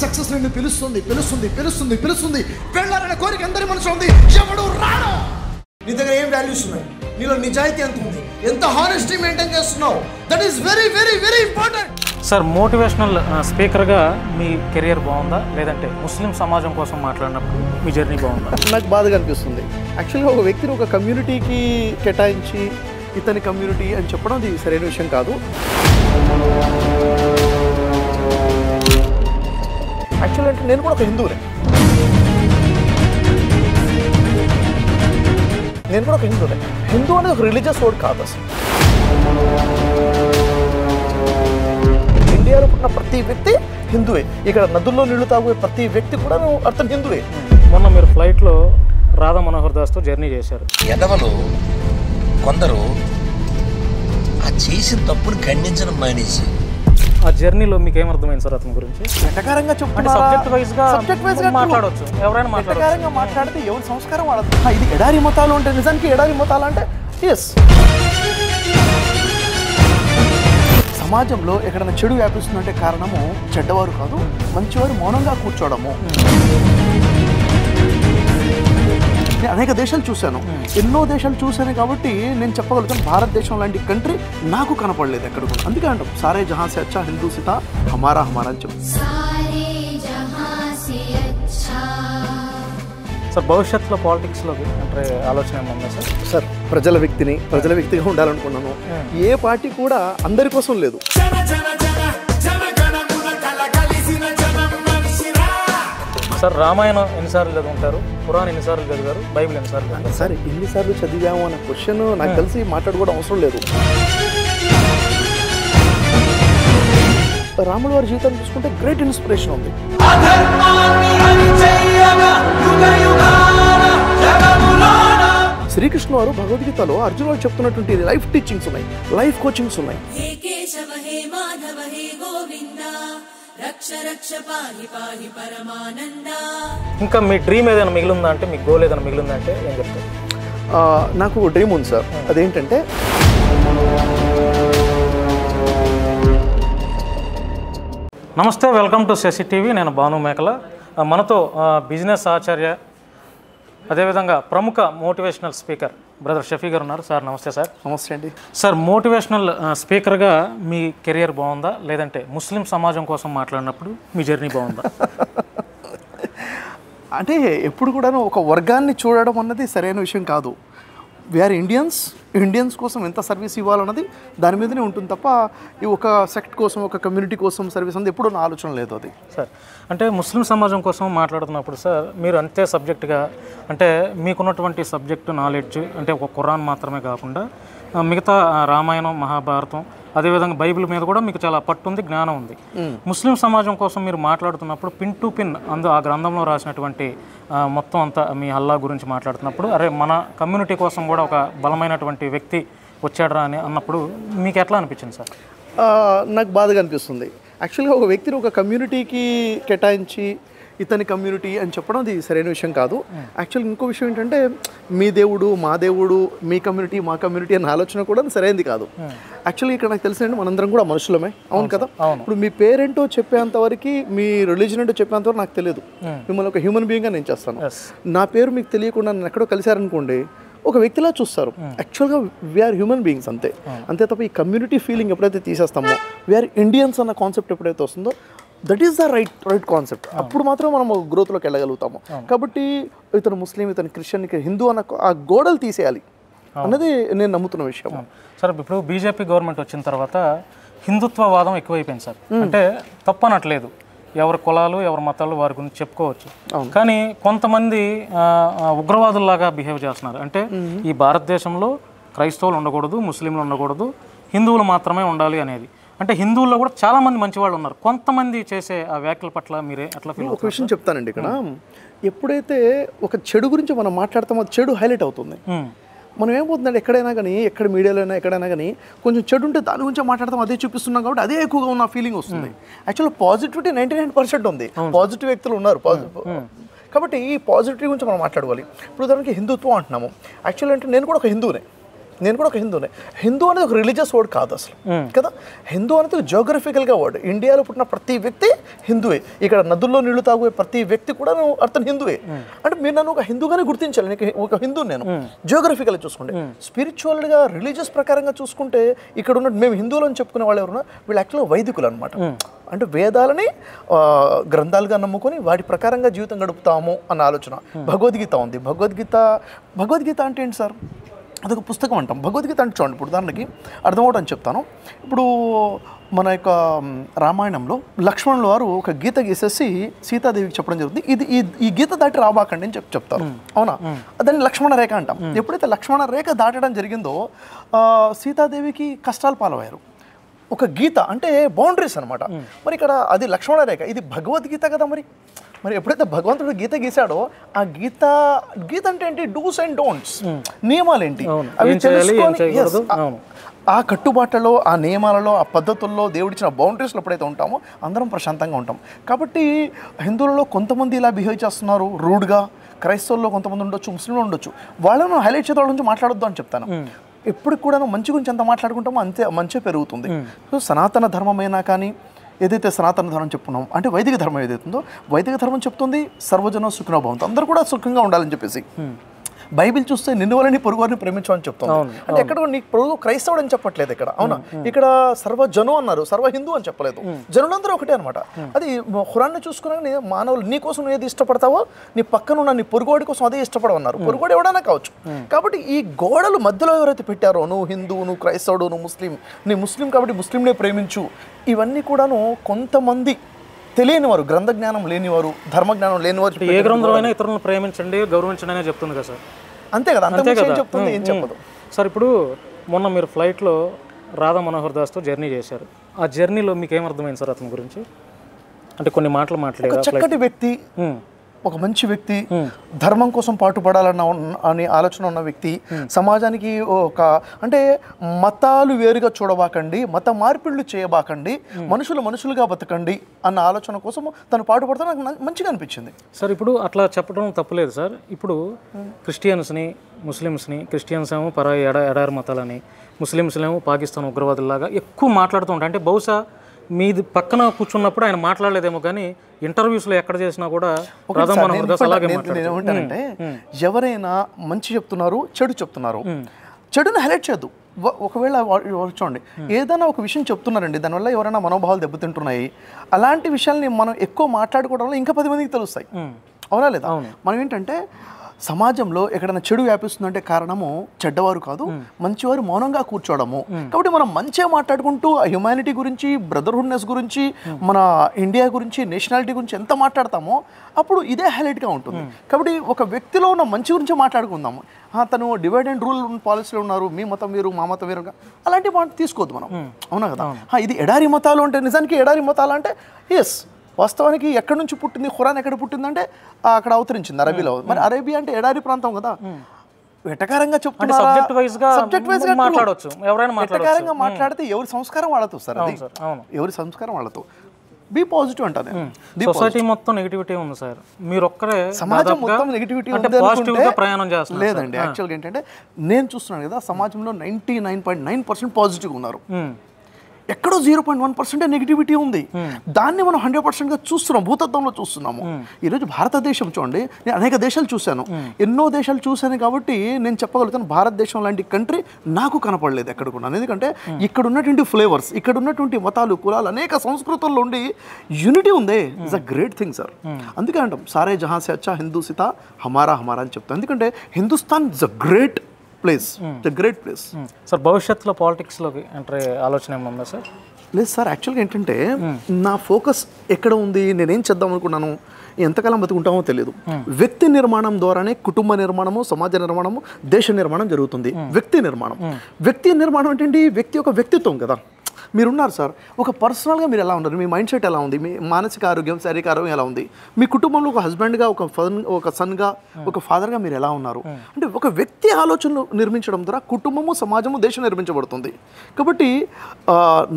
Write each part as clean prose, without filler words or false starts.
Success నిన్ను పిలుస్తుంది పిలుస్తుంది పిలుస్తుంది పిలుస్తుంది. వెళ్ళాలనే కోరిక అందరి మనసులో ఉంది. ఎవడు రాడు. నీ దగ్గర ఏం వాల్యూస్ ఉన్నాయి, నీలో నిజాయితీ ఎంత ఉంది, ఎంత హానెస్టీ మెయింటైన్ చేస్తున్నావు, that is very very very important. Sir, motivational స్పీకర్గా మీ కెరియర్ బాగుందా, లేదంటే ముస్లిం సమాజం కోసం మాట్లాడినప్పుడు మీ జర్నీ బాగుందా? నాకు బాధగా అనిపిస్తుంది. యాక్చువల్గా ఒక వ్యక్తిని ఒక కమ్యూనిటీకి కేటాయించి ఇతని కమ్యూనిటీ అని చెప్పడం అది సరైన విషయం కాదు. యాక్చువల్ అంటే నేను కూడా ఒక హిందువునే. హిందూ అనేది ఒక రిలీజియస్ వర్డ్ కాదు అసలు. ఇండియాలో పుట్టిన ప్రతి వ్యక్తి హిందువే. ఇక్కడ నదుల్లో నీళ్లు తాగే ప్రతి వ్యక్తి కూడా అతను హిందువే. మొన్న మీరు ఫ్లైట్లో రాధా మనోహర్ దాస్తో జర్నీ చేశారు. ఎదవలు కొందరు ఆ చేసిన తప్పును ఖండించడం మానేసి ఆ జర్నీలో మీకు ఏమర్థమైంది సార్ అతని గురించి? ఎటకారంగా సబ్జెక్ట్ వైజ్గా మాట్లాడవచ్చు, ఎవరైనా ఎటకారంగా మాట్లాడితే ఎవరి సంస్కారం వాడదు. ఇది ఎడారి మతాలు అంటే నిజానికి ఎడారి మతాలు అంటే ఎస్. సమాజంలో ఎక్కడైనా చెడు వ్యాపిస్తుందంటే కారణము చెడ్డవారు కాదు, మంచివారు మౌనంగా కూర్చోవడము. నేను అనేక దేశాలు చూశాను, ఎన్నో దేశాలు చూశాను కాబట్టి నేను చెప్పగలుగుతాను భారతదేశం లాంటి కంట్రీ నాకు కనపడలేదు ఎక్కడ కూడా. అందుకే అంటాం సారే జహాం సే అచ్చా హిందూ సితా హమారా హమారా అని చెప్పి. సార్, భవిష్యత్తులో పాలిటిక్స్లో అంటే ఆలోచన ఏమన్నా సార్? సార్, ప్రజల వ్యక్తిగా ఉండాలనుకున్నాను. ఏ పార్టీ కూడా అందరి కోసం లేదు. సార్, రామాయణం ఎన్నిసార్లు చదువుంటారు, పురాణం ఎన్నిసార్లు చదివారు, బైబిల్ ఎన్నిసార్లు చదివారు? సార్, ఎన్నిసార్లు చదివాము అన్న క్వశ్చన్ నాకు తెలిసి మాట్లాడుకోవడం అవసరం లేదు. రాముల వారి జీవితాన్ని చూసుకుంటే గ్రేట్ ఇన్స్పిరేషన్ ఉంది. శ్రీకృష్ణ వారు భగవద్గీతలో అర్జునుడు చెప్తున్నటువంటి లైఫ్ టీచింగ్స్ ఉన్నాయి, లైఫ్ కోచింగ్స్ ఉన్నాయి. ఇంకా మీ డ్రీమ్ ఏదైనా మిగిలిందా అంటే, మీ గోల్ ఏదైనా మిగిలిందా అంటే ఏం చెప్తారు? నాకు ఒక డ్రీమ్ ఉంది సార్. అదేంటంటే నమస్తే, వెల్కమ్ టు శశి టీవీ. నేను భాను మేకల. మనతో బిజినెస్ ఆచార్య, అదేవిధంగా ప్రముఖ మోటివేషనల్ స్పీకర్ బ్రదర్ షఫీ గారు ఉన్నారు. సార్ నమస్తే. సార్ నమస్తే అండి. సార్, మోటివేషనల్ స్పీకర్గా మీ కెరియర్ బాగుందా, లేదంటే ముస్లిం సమాజం కోసం మాట్లాడినప్పుడు మీ జర్నీ బాగుందా? అంటే ఎప్పుడు కూడా ఒక వర్గాన్ని చూడడం అన్నది సరైన విషయం కాదు. వీఆర్ ఇండియన్స్ కోసం ఎంత సర్వీస్ ఇవ్వాలన్నది దాని మీదనే ఉంటుంది తప్ప ఈ ఒక సెక్ట్ కోసం, ఒక కమ్యూనిటీ కోసం సర్వీస్ అనేది ఎప్పుడు నా ఆలోచన లేదు అది. సార్, అంటే ముస్లిం సమాజం కోసం మాట్లాడుతున్నప్పుడు సార్, మీరు అంతే సబ్జెక్టుగా అంటే మీకున్నటువంటి సబ్జెక్టు నాలెడ్జ్ అంటే ఒక ఖురాన్ మాత్రమే కాకుండా మిగతా రామాయణం, మహాభారతం, అదేవిధంగా బైబిల్ మీద కూడా మీకు చాలా పట్టు ఉంది, జ్ఞానం ఉంది. ముస్లిం సమాజం కోసం మీరు మాట్లాడుతున్నప్పుడు పిన్ టు పిన్ ఆ గ్రంథంలో రాసినటువంటి మొత్తం అంతా మీ అల్లా గురించి మాట్లాడుతున్నప్పుడు, అరే మన కమ్యూనిటీ కోసం కూడా ఒక బలమైనటువంటి వ్యక్తి వచ్చాడరా అని అన్నప్పుడు మీకు ఎట్లా అనిపించింది సార్? నాకు బాధగా అనిపిస్తుంది. యాక్చువల్గా ఒక వ్యక్తిని ఒక కమ్యూనిటీకి కేటాయించి ఇతని కమ్యూనిటీ అని చెప్పడం అది సరైన విషయం కాదు. యాక్చువల్గా ఇంకో విషయం ఏంటంటే మీ దేవుడు మా దేవుడు, మీ కమ్యూనిటీ మా కమ్యూనిటీ అనే ఆలోచన కూడా సరైనది కాదు. యాక్చువల్గా ఇక్కడ నాకు తెలిసిందంటే మనందరం కూడా మనుషులమే, అవును కదా? ఇప్పుడు మీ పేరేంటో చెప్పేంతవరకు, మీ రిలీజన్ ఏంటో చెప్పేంతవరకు నాకు తెలియదు. మిమ్మల్ని ఒక హ్యూమన్ బీయింగ్గా నేను చేస్తాను. నా పేరు మీకు తెలియకుండా నన్ను ఎక్కడో కలిశారనుకోండి, ఒక వ్యక్తిలా చూస్తారు. యాక్చువల్గా వీఆర్ హ్యూమన్ బీయింగ్స్ అంతే తప్ప ఈ కమ్యూనిటీ ఫీలింగ్ ఎప్పుడైతే తీసేస్తామో, వీఆర్ ఇండియన్స్ అన్న కాన్సెప్ట్ ఎప్పుడైతే వస్తుందో that is the right concept. అప్పుడు మాత్రం మనం గ్రోత్లోకి వెళ్ళగలుగుతాము. కాబట్టి ఇతను ముస్లిం, ఇతను క్రిస్టియన్, హిందూ అన్న ఆ గోడలు తీసేయాలి అన్నది నేను నమ్ముతున్న విషయం. సార్, ఇప్పుడు బీజేపీ గవర్నమెంట్ వచ్చిన తర్వాత హిందుత్వవాదం ఎక్కువైపోయింది సార్. అంటే తప్పనట్లేదు, ఎవరి కులాలు ఎవరి మతాలు వారి గురించి చెప్పుకోవచ్చు. కానీ కొంతమంది ఉగ్రవాదుల్లాగా బిహేవ్ చేస్తున్నారు. అంటే ఈ భారతదేశంలో క్రైస్తవులు ఉండకూడదు, ముస్లింలు ఉండకూడదు, హిందువులు మాత్రమే ఉండాలి అనేది. అంటే హిందువుల్లో కూడా చాలా మంది మంచి వాళ్ళు ఉన్నారు. కొంతమంది చేసే ఆ వ్యాఖ్యల పట్ల మీరే అట్లా ఫీల్? ఒక విషయం చెప్తానండి. ఇక్కడ ఎప్పుడైతే ఒక చెడు గురించి మనం మాట్లాడతామో అది చెడు హైలైట్ అవుతుంది. మనం ఏమవుతుందంటే ఎక్కడైనా కానీ, ఎక్కడ మీడియాలో అయినా ఎక్కడైనా కానీ కొంచెం చెడు ఉంటే దాని గురించి మాట్లాడతాం, అదే చూపిస్తున్నాం కాబట్టి అదే ఎక్కువగా ఉన్న ఫీలింగ్ వస్తుంది. యాక్చువల్గా పాజిటివిటీ 99% ఉంది, పాజిటివ్ వ్యక్తులు ఉన్నారు. కాబట్టి ఈ పాజిటివిటీ గురించి మనం మాట్లాడుకోవాలి. ఇప్పుడు ఉదాహరణకి హిందుత్వం అంటున్నాము. యాక్చువల్ అంటే నేను కూడా ఒక హిందువునే. నేను కూడా ఒక హిందూనే. హిందూ అనేది ఒక రిలీజియస్ వర్డ్ కాదు అసలు కదా. హిందూ అనేది జియోగ్రఫికల్గా వర్డ్. ఇండియాలో పుట్టిన ప్రతి వ్యక్తి హిందువే. ఇక్కడ నదుల్లో నీళ్లు తాగే ప్రతి వ్యక్తి కూడా అతను హిందువే. అంటే మీరు నన్ను ఒక హిందూగానే గుర్తించాలి. నీకు ఒక హిందూ నేను జియోగ్రఫికల్ చూసుకుంటే. స్పిరిచువల్గా రిలీజియస్ ప్రకారంగా చూసుకుంటే ఇక్కడ ఉన్న మేము హిందువులు అని చెప్పుకునే వాళ్ళు ఎవరున్నా వీళ్ళు యాక్చువల్గా వైదికులు అనమాట. అంటే వేదాలని గ్రంథాలుగా నమ్ముకొని వాటి ప్రకారంగా జీవితం గడుపుతాము అన్న ఆలోచన. భగవద్గీత ఉంది. భగవద్గీత అంటే ఏంటి సార్? అదొక పుస్తకం అంటాం. భగవద్గీత అంటే చూడండి, ఇప్పుడు ఉదాహరణకి అర్థమవటం చెప్తాను. ఇప్పుడు మన యొక్క రామాయణంలో లక్ష్మణుల వారు ఒక గీత గీసేసి సీతాదేవికి చెప్పడం జరుగుతుంది, ఇది ఈ గీత దాటి రాబాకండి అని చెప్తారు. అవునా? దాన్ని లక్ష్మణ రేఖ అంటాం. ఎప్పుడైతే లక్ష్మణ రేఖ దాటడం జరిగిందో సీతాదేవికి కష్టాలు పాలయ్యారు. ఒక గీత అంటే బౌండరీస్ అనమాట. మరి ఇక్కడ అది లక్ష్మణ రేఖ, ఇది భగవద్గీత కదా. మరి ఎప్పుడైతే భగవంతుడు గీత గీసాడో ఆ గీత అంటే ఏంటి? డూస్ అండ్ డోంట్స్, నియమాలు ఏంటి అవి తెలుసుకొని ఆ కట్టుబాట్లలో, ఆ నియమాలలో, ఆ పద్ధతుల్లో, దేవుడిచ్చిన బౌండరీస్లో ఎప్పుడైతే ఉంటామో అందరం ప్రశాంతంగా ఉంటాం. కాబట్టి హిందువులలో కొంతమంది ఇలా బిహేవ్ చేస్తున్నారు రూడ్గా, క్రైస్తవుల్లో కొంతమంది ఉండొచ్చు, ముస్లింలు ఉండొచ్చు. వాళ్ళను హైలైట్ చేత గురించి మాట్లాడొద్దు అని చెప్తాను. ఎప్పుడు కూడా మంచి గురించి ఎంత మాట్లాడుకుంటామో అంతే మంచి పెరుగుతుంది. సో సనాతన ధర్మమైనా కానీ ఏదైతే సనాతన ధర్మం చెప్పుకున్నాం అంటే వైదిక ధర్మం ఏదైతుందో వైదిక ధర్మం చెప్తుంది సర్వజన సుఖినో భవంతు, అందరూ కూడా సుఖంగా ఉండాలని చెప్పేసి. బైబిల్ చూస్తే నిన్ను వలని పొరుగువారిని ప్రేమించమని చెప్తాను. అంటే ఎక్కడ నీ పొరుగు క్రైస్తవుడు అని చెప్పట్లేదు ఇక్కడ. అవునా? ఇక్కడ సర్వజను అన్నారు, సర్వ హిందూ అని చెప్పలేదు. జనులందరూ ఒకటే అనమాట. అది ఖురాన్ని చూసుకున్నా మానవులు నీ కోసం ఏది ఇష్టపడతావో నీ పక్కనున్న నీ పొరుగువాడి కోసం అదే ఇష్టపడమన్నారు. పొరుగువాడు ఎవడైనా కావచ్చు. కాబట్టి ఈ గోడలు మధ్యలో ఎవరైతే పెట్టారో, నువ్వు హిందూ, నువ్వు క్రైస్తవుడు, నువ్వు ముస్లిం, నీ ముస్లిం కాబట్టి ముస్లింనే ప్రేమించు, ఇవన్నీ కూడాను కొంతమంది తెలియనివారు, గ్రంథ జ్ఞానం లేనివారు, ధర్మజ్ఞానం లేనివారు. ఏ గ్రంథమైనా ఇతరులను ప్రేమించండి, గౌరవించండి అనే చెప్తుంది కదా సార్. అంతే కదా, అంతే కదా చెప్తుంది, ఏం చెప్పదు సార్. ఇప్పుడు మొన్న మీరు ఫ్లైట్లో రాధా మనోహర్ దాస్తో జర్నీ చేశారు. ఆ జర్నీలో మీకు ఏమర్థమైంది సార్ అతని గురించి? అంటే కొన్ని మాటలు మాట్లాడారు. చక్కటి వ్యక్తి, ఒక మంచి వ్యక్తి, ధర్మం కోసం పాటుపడాలన్న అని ఆలోచన ఉన్న వ్యక్తి, సమాజానికి ఒక అంటే మతాలు వేరుగా చూడబాకండి, మత మార్పిళ్ళు చేయబాకండి, మనుషులుగా బతకండి అన్న ఆలోచన కోసం తను పాటుపడితే నాకు మంచిగా అనిపించింది సార్. ఇప్పుడు అట్లా చెప్పడం తప్పులేదు సార్. ఇప్పుడు క్రిస్టియన్స్ని, ముస్లిమ్స్ని, క్రిస్టియన్స్ ఏమో పరాయి ఎడారి మతాలని, ముస్లిమ్స్లేమో పాకిస్తాన్ ఉగ్రవాదులాగా ఎక్కువ మాట్లాడుతూ ఉంటాయి. అంటే బహుశా మీది పక్కన కూర్చున్నప్పుడు ఆయన మాట్లాడలేదేమో, కానీ ఇంటర్వ్యూస్లో ఎక్కడ చేసినా కూడా ఏమంటానంటే ఎవరైనా మంచి చెప్తున్నారు, చెడు చెప్తున్నారు, చెడుని హైలైట్ చేయద్దు. ఒకవేళ చూడండి, ఏదైనా ఒక విషయం చెప్తున్నారండి, దానివల్ల ఎవరైనా మనోభావాలు దెబ్బతింటున్నాయి, అలాంటి విషయాల్ని మనం ఎక్కువ మాట్లాడుకోవడం వల్ల ఇంకా 10 మందికి తెలుస్తాయి. అవునా లేదా? మనం ఏంటంటే సమాజంలో ఎక్కడైనా చెడు వ్యాపిస్తుందంటే కారణము చెడ్డవారు కాదు, మంచివారు మౌనంగా కూర్చోవడము. కాబట్టి మనం మంచిగా మాట్లాడుకుంటూ హ్యుమానిటీ గురించి, బ్రదర్హుడ్నెస్ గురించి, మన ఇండియా గురించి, నేషనాలిటీ గురించి ఎంత మాట్లాడతామో అప్పుడు ఇదే హైలైట్గా ఉంటుంది. కాబట్టి ఒక వ్యక్తిలో ఉన్న మంచి గురించి మాట్లాడుకుందాము. తను డివైడ్ అండ్ రూల్ పాలసీలో ఉన్నారు, మీ మతం వేరు మా మతం వేరుగా, అలాంటి మాట తీసుకోవద్దు మనం. అవునా కదా? ఇది ఎడారి మతాలు అంటే నిజానికి ఎడారి మతాలు అంటే ఎస్, వాస్తవానికి ఎక్కడి నుంచి పుట్టింది, ఖురాన్ ఎక్కడ పుట్టిందంటే అక్కడ అవతరించింది అరబీలో. మరి అరేబియా అంటే ఎడారి ప్రాంతం కదా. వెటకారంగా చెప్తున్నారు, వెటకారంగా మాట్లాడితే ఎవరి సంస్కారం వాళ్ళతో సార్, అది ఎవరి సంస్కారం వాళ్ళతో. బీ పాజిటివ్ అంటారు. సొసైటీ మొత్తం నెగిటివిటీ ఉంది సార్, మీరు ఒక్కరే సమాజం మొత్తం నెగిటివిటీ ఉంది లేదండి. యాక్చువల్గా ఏంటంటే నేను చూస్తున్నాను కదా, సమాజంలో 99.9% పాజిటివ్ ఉన్నారు, ఎక్కడో 0.1% నెగిటివిటీ ఉంది. దాన్ని మనం 100%గా చూస్తున్నాం, భూతత్వంలో చూస్తున్నాము. ఈరోజు భారతదేశం చూడండి, నేను అనేక దేశాలు చూశాను, ఎన్నో దేశాలు చూశాను కాబట్టి నేను చెప్పగలుగుతాను భారతదేశం లాంటి కంట్రీ నాకు కనపడలేదు ఎక్కడ కూడా. ఎందుకంటే ఇక్కడ ఉన్నటువంటి ఫ్లేవర్స్, ఇక్కడ ఉన్నటువంటి మతాలు, కులాలు, అనేక సంస్కృతుల్లో ఉండి యూనిటీ ఉంది. It's a great thing sir. అందుకే అంటాం సారే జహాं से अच्छा హిందూసితా హమారా హమారా అని చెప్తాం. ఎందుకంటే Hindustan is a great place, great place sir. భవిష్యత్తులో పాలిటిక్స్లోకి ఎంటర్ అయ్యే ఆలోచన ఏమన్నా సార్? లేదు సార్, యాక్చువల్గా ఏంటంటే నా ఫోకస్ ఎక్కడ ఉంది, నేనేం చేద్దాం అనుకున్నాను, ఎంతకాలం బతుకుంటామో తెలియదు. వ్యక్తి నిర్మాణం ద్వారానే కుటుంబ నిర్మాణము, సమాజ నిర్మాణము, దేశ నిర్మాణం జరుగుతుంది. వ్యక్తి నిర్మాణం ఏంటంటే వ్యక్తి యొక్క వ్యక్తిత్వం కదా. మీరున్నారు సార్, ఒక పర్సనల్గా మీరు ఎలా ఉన్నారు, మీ మైండ్ సెట్ ఎలా ఉంది, మీ మానసిక ఆరోగ్యం, శారీరక ఆరోగ్యం ఎలా ఉంది, మీ కుటుంబంలో ఒక హస్బెండ్గా, ఒక సన్గా, ఒక ఫాదర్గా మీరు ఎలా ఉన్నారు అంటే ఒక వ్యక్తి ఆలోచనలు నిర్మించడం ద్వారా కుటుంబము, సమాజము, దేశం నిర్మించబడుతుంది. కాబట్టి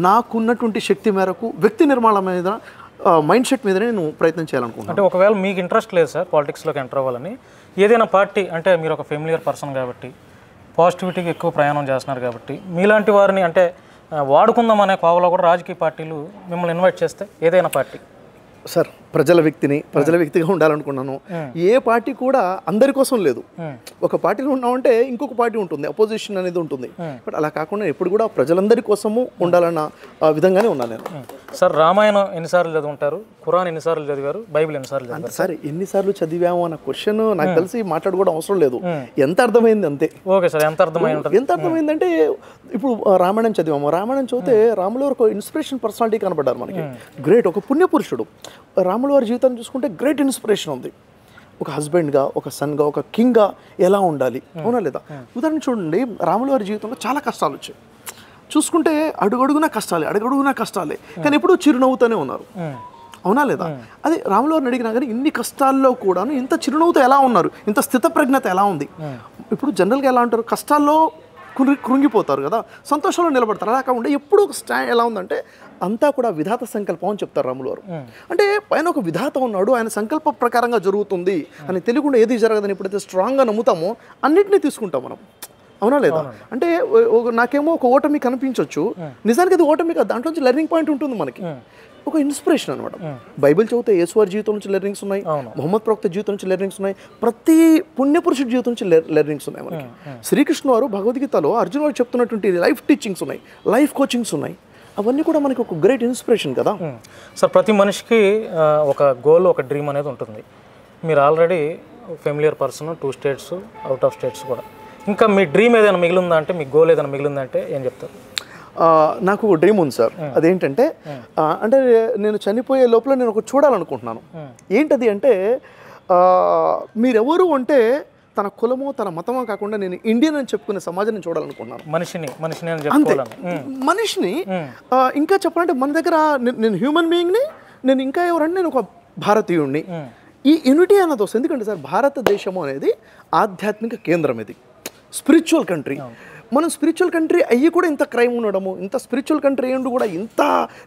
నాకున్నటువంటి శక్తి మేరకు వ్యక్తి నిర్మాణం మీద, మైండ్ సెట్ మీదనే నేను ప్రయత్నం చేయాలనుకుంటున్నాను. అంటే ఒకవేళ మీకు ఇంట్రెస్ట్ లేదు సార్ పాలిటిక్స్లోకి ఎంటర్ అవ్వాలని, ఏదైనా పార్టీ అంటే మీరు ఒక ఫెమిలియర్ పర్సన్ కాబట్టి పాజిటివిటీకి ఎక్కువ ప్రయాణం చేస్తున్నారు కాబట్టి మీలాంటి వారిని అంటే వాడుకుందాం అనే కోవలో కూడా రాజకీయ పార్టీలు మిమ్మల్ని ఇన్వైట్ చేస్తే ఏదైనా పార్టీ సార్ ప్రజల వ్యక్తిగా ఉండాలనుకున్నాను. ఏ పార్టీ కూడా అందరి కోసం లేదు. ఒక పార్టీలో ఉన్నామంటే ఇంకొక పార్టీ ఉంటుంది, అపోజిషన్ అనేది ఉంటుంది. బట్ అలా కాకుండా ఎప్పుడు కూడా ప్రజలందరి కోసము ఉండాలన్న విధంగానే ఉన్నాను నేను. సార్ రామాయణం ఎన్నిసార్లు చదువుంటారు, ఖురాన్ ఎన్నిసార్లు చదివారు, బైబిల్ ఎన్నిసార్లు చదివారు? సార్ ఎన్నిసార్లు చదివాము అన్న క్వశ్చన్ నాకు తెలిసి మాట్లాడుకోవడం అవసరం లేదు. ఎంత అర్థమైంది అంతే. ఓకే సార్, ఎంత అర్థమైందంటే ఇప్పుడు రామాయణం చదివాము. రామాయణం చదివితే రాముల వారు ఒక ఇన్స్పిరేషన్ పర్సనాలిటీ కనబడ్డారు మనకి. గ్రేట్, ఒక పుణ్యపురుషుడు. రాముల వారి జీవితాన్ని చూసుకుంటే గ్రేట్ ఇన్స్పిరేషన్ ఉంది. ఒక హస్బెండ్గా, ఒక సన్గా, ఒక కింగ్గా ఎలా ఉండాలి, అవునా లేదా? ఉదాహరణ చూడండి, రాముల వారి జీవితంలో చాలా కష్టాలు వచ్చాయి. చూసుకుంటే అడుగడుగునా కష్టాలే, కానీ ఎప్పుడూ చిరునవ్వుతూనే ఉన్నారు, అవునా లేదా? అదే రాముల వారిని అడిగినా కానీ ఇన్ని కష్టాల్లో కూడాను ఇంత చిరునవ్వుతో ఎలా ఉన్నారు, ఇంత స్థితప్రజ్ఞత ఎలా ఉంది? ఇప్పుడు జనరల్గా ఎలా అంటారు, కష్టాల్లో కృంగిపోతారు కదా, సంతోషంలో నిలబడతారు. అలా కాకుండా ఎప్పుడు ఒక స్టాండ్ ఎలా ఉందంటే అంతా కూడా విధాత సంకల్పం అని చెప్తారు రాముల వారు. అంటే పైన ఒక విధాత ఉన్నాడు, ఆయన సంకల్ప ప్రకారంగా జరుగుతుంది అని తెలియకుండా ఏది జరగదని ఎప్పుడైతే స్ట్రాంగ్గా నమ్ముతామో అన్నిటినీ తీసుకుంటాం మనం, అవునా లేదా? అంటే నాకేమో ఒక ఓటమి కనిపించవచ్చు, నిజానికి అది ఓటమి కాదు, దాంట్లో నుంచి లెర్నింగ్ పాయింట్ ఉంటుంది మనకి, ఒక ఇన్స్పిరేషన్ అనమాట. బైబిల్ చదివితే యేసువారి జీవితం నుంచి లెర్నింగ్స్ ఉన్నాయి, మొహమ్మద్ ప్రవక్త జీవితం నుంచి లెర్నింగ్స్ ఉన్నాయి, ప్రతి పుణ్యపురుషుడి జీవితం నుంచి లెర్నింగ్స్ ఉన్నాయి మనకి. శ్రీకృష్ణ వారు భగవద్గీతలో అర్జున్ వారు చెప్తున్నటువంటి లైఫ్ టీచింగ్స్ ఉన్నాయి, లైఫ్ కోచింగ్స్ ఉన్నాయి. అవన్నీ కూడా మనకి ఒక గ్రేట్ ఇన్స్పిరేషన్ కదా సార్. ప్రతి మనిషికి ఒక గోల్, ఒక డ్రీమ్ అనేది ఉంటుంది. మీరు already familiar person, 2 states, out of states కూడా. ఇంకా మీ డ్రీమ్ ఏదైనా మిగిలిందా అంటే, మీ గోల్ ఏదైనా మిగిలిందా అంటే ఏం చెప్తారు? నాకు డ్రీమ్ ఉంది సార్. అదేంటంటే అంటే నేను చనిపోయే లోపల నేను ఒక చూడాలనుకుంటున్నాను. ఏంటది అంటే, మీరెవరు అంటే తన కులమో తన మతమో కాకుండా నేను ఇండియన్ అని చెప్పుకునే సమాజాన్ని చూడాలనుకుంటున్నాను. మనిషిని ఇంకా చెప్పాలంటే మన దగ్గర నేను హ్యూమన్ బీయింగ్ని, నేను ఇంకా ఎవరంటే నేను ఒక భారతీయుడిని. ఈ యూనిటీ అన్నది వస్తుంది. ఎందుకంటే సార్ భారతదేశము అనేది ఆధ్యాత్మిక కేంద్రం, ఇది స్పిరిచువల్ కంట్రీ. మనం స్పిరిచువల్ కంట్రీ అయ్యి కూడా ఇంత క్రైమ్ ఉండడము, ఇంత స్పిరిచువల్ కంట్రీ అయ్యి కూడా ఇంత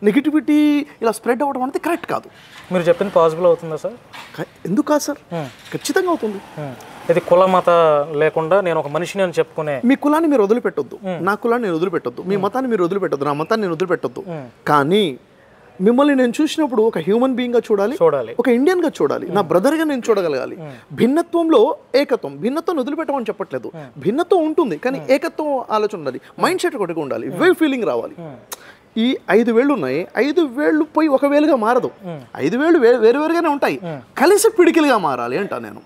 నెగిటివిటీ ఇలా స్ప్రెడ్ అవ్వడం అనేది కరెక్ట్ కాదు. మీరు చెప్పింది పాసిబుల్ అవుతుందా సార్? ఎందుకు కాదు సార్, ఖచ్చితంగా అవుతుంది. ఇది కుల మత లేకుండా నేను ఒక మనిషిని అని చెప్పుకునే, మీ కులాన్ని మీరు వదిలిపెట్టొద్దు, నా కులాన్ని నేను వదిలిపెట్టొద్దు, మీ మతాన్ని మీరు వదిలిపెట్టొద్దు, నా మతాన్ని నేను వదిలిపెట్టొద్దు. కానీ మిమ్మల్ని నేను చూసినప్పుడు ఒక హ్యూమన్ బీయింగ్గా చూడాలి, ఒక ఇండియన్గా చూడాలి, నా బ్రదర్గా నేను చూడగలగాలి. భిన్నత్వంలో ఏకత్వం, భిన్నత్వం వదిలిపెట్టమని చెప్పట్లేదు, భిన్నత్వం ఉంటుంది కానీ ఏకత్వం ఆలోచన ఉండాలి, మైండ్ సెట్ ఒకటిగా ఉండాలి, వే ఫీలింగ్ రావాలి. ఈ 5 వేళ్ళు ఉన్నాయి, 5 వేళ్ళు పోయి 1 వేలుగా మారదు, 5 వేళ్ళు వేరువేరుగానే ఉంటాయి, కలిసి పిడికిలుగా మారాలి అంటా నేను.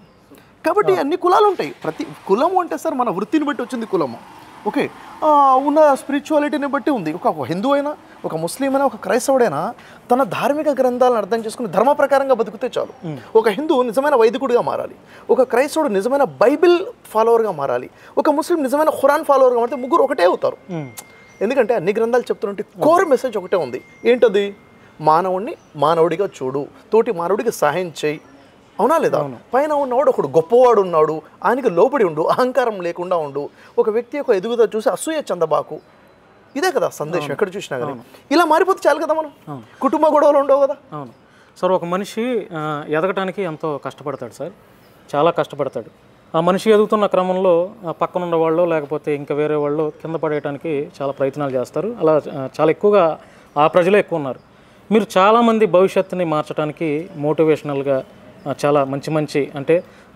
కాబట్టి అన్ని కులాలు ఉంటాయి. ప్రతి కులము అంటే సార్ మన వృత్తిని బట్టి వచ్చింది కులము. ఓకే, ఉన్న స్పిరిచువాలిటీని బట్టి ఉంది. ఒక హిందూ అయినా, ఒక ముస్లిం అయినా, ఒక క్రైస్తవుడైనా తన ధార్మిక గ్రంథాలను అర్థం చేసుకుని ధర్మ ప్రకారంగా బతికితే చాలు. ఒక హిందూ నిజమైన వైదికుడిగా మారాలి, ఒక క్రైస్తవుడు నిజమైన బైబిల్ ఫాలోవర్గా మారాలి, ఒక ముస్లిం నిజమైన ఖురాన్ ఫాలోవర్గా మారితే ముగ్గురు ఒకటే అవుతారు. ఎందుకంటే అన్ని గ్రంథాలు చెప్తున్నట్టు కోర్ మెసేజ్ ఒకటే ఉంది. ఏంటది? మానవుడిని మానవుడిగా చూడు, తోటి మానవుడికి సహాయం చేయి, అవునా లేదా? పైన ఉన్నవాడు ఒకడు గొప్పవాడు ఉన్నాడు, ఆయనకి లోబడి ఉండు, అహంకారం లేకుండా ఉండు, ఒక వ్యక్తి యొక్క ఎదుగుదల చూసి అసూయ చందబాకు. ఇదే కదా సందేశం ఎక్కడ చూసినా కానీ. ఇలా మారిపోతే చాలు కదా, మనం కుటుంబ గొడవలు ఉండవు కదా. అవును సార్, ఒక మనిషి ఎదగటానికి ఎంతో కష్టపడతాడు సార్, చాలా కష్టపడతాడు. ఆ మనిషి ఎదుగుతున్న క్రమంలో పక్కన ఉన్న వాళ్ళు లేకపోతే ఇంకా వేరే వాళ్ళు కింద పడేయడానికి చాలా ప్రయత్నాలు చేస్తారు. అలా చాలా ఎక్కువగా ఆ ప్రజలే ఎక్కువ ఉన్నారు. మీరు చాలామంది భవిష్యత్తుని మార్చడానికి మోటివేషనల్గా చాలా మంచి అంటే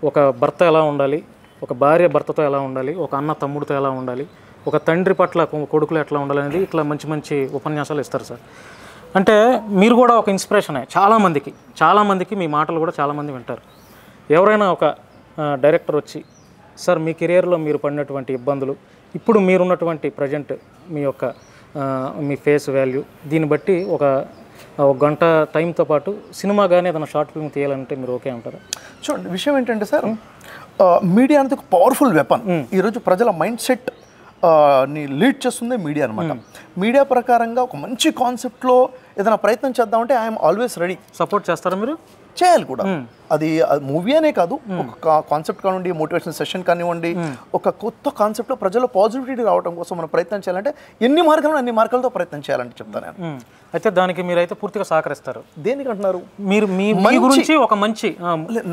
ఒక భర్త ఎలా ఉండాలి, ఒక భార్య భర్తతో ఎలా ఉండాలి, ఒక అన్న తమ్ముడితో ఎలా ఉండాలి, ఒక తండ్రి పట్ల కొడుకులు ఎట్లా ఉండాలి అనేది ఇట్లా మంచి ఉపన్యాసాలు ఇస్తారు సార్. అంటే మీరు కూడా ఒక ఇన్స్పిరేషనే చాలామందికి మీ మాటలు కూడా చాలామంది వింటారు. ఎవరైనా ఒక డైరెక్టర్ వచ్చి, సార్ మీ కెరియర్లో మీరు పడినటువంటి ఇబ్బందులు, ఇప్పుడు మీరున్నటువంటి ప్రజెంట్ మీ ఫేస్ వాల్యూ, దీన్ని బట్టి ఒక గంట టైంతో పాటు సినిమా కానీ ఏదైనా షార్ట్ ఫిల్మ్ తీయాలంటే మీరు ఓకే అంటారా? చూడండి, విషయం ఏంటంటే సార్, మీడియా అనేది ఒక పవర్ఫుల్ వెపన్. ఈరోజు ప్రజల మైండ్ సెట్ ని లీడ్ చేస్తుంది మీడియా అనమాట. మీడియా ప్రకారంగా ఒక మంచి కాన్సెప్ట్లో ఏదైనా ప్రయత్నం చేద్దామంటే ఐఎమ్ ఆల్వేస్ రెడీ. సపోర్ట్ చేస్తారా మీరు? చేయాలి కూడా. అది మూవీ అనే కాదు, ఒక కాన్సెప్ట్ కానివ్వండి, మోటివేషన్ సెషన్ కానివ్వండి, ఒక కొత్త కాన్సెప్ట్లో ప్రజల్లో పాజిటివిటీ రావడం కోసం మనం ప్రయత్నం చేయాలంటే అన్ని మార్గాలతో ప్రయత్నం చేయాలంటే చెప్తాను నేను. అయితే దానికి మీరైతే పూర్తిగా సహకరిస్తారు. దేనికి అంటున్నారు మీరు? మీ గురించి ఒక మంచి,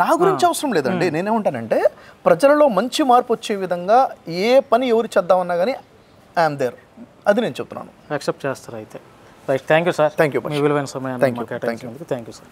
నా గురించి అవసరం లేదండి. నేనేమంటానంటే ప్రజలలో మంచి మార్పు వచ్చే విధంగా ఏ పని ఎవరు చేద్దామన్నా కానీ ఐఎమ్ దేర్, అది నేను చెప్తున్నాను. యాక్సెప్ట్ చేస్తారు అయితే. Right, thank you sir. Thank you. మీ విలువైన సమయాన్ని థ్యాంక్ యూ. కేటాయించినందుకు థ్యాంక్ యూ సార్.